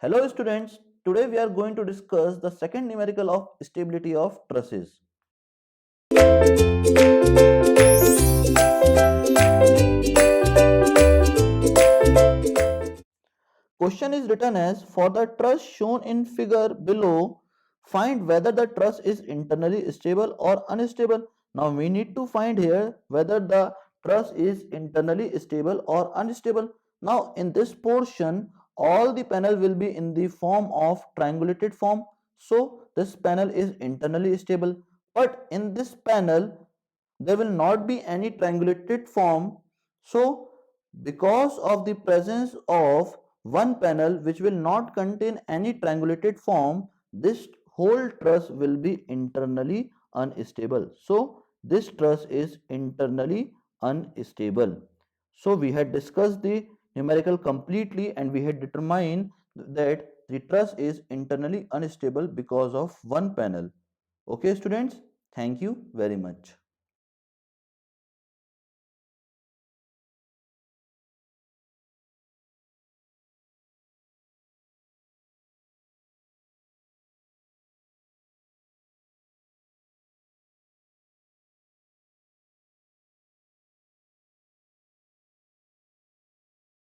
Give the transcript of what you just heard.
Hello students, today we are going to discuss the second numerical of stability of trusses. Question is written as, for the truss shown in figure below, find whether the truss is internally stable or unstable. Now we need to find here whether the truss is internally stable or unstable. Now in this portion, all the panel will be in the form of triangulated form. So this panel is internally stable. But in this panel, there will not be any triangulated form. So because of the presence of one panel which will not contain any triangulated form, this whole truss will be internally unstable. So this truss is internally unstable. So we had discussed the numerical completely and we had determined that the truss is internally unstable because of one panel. Okay students, thank you very much.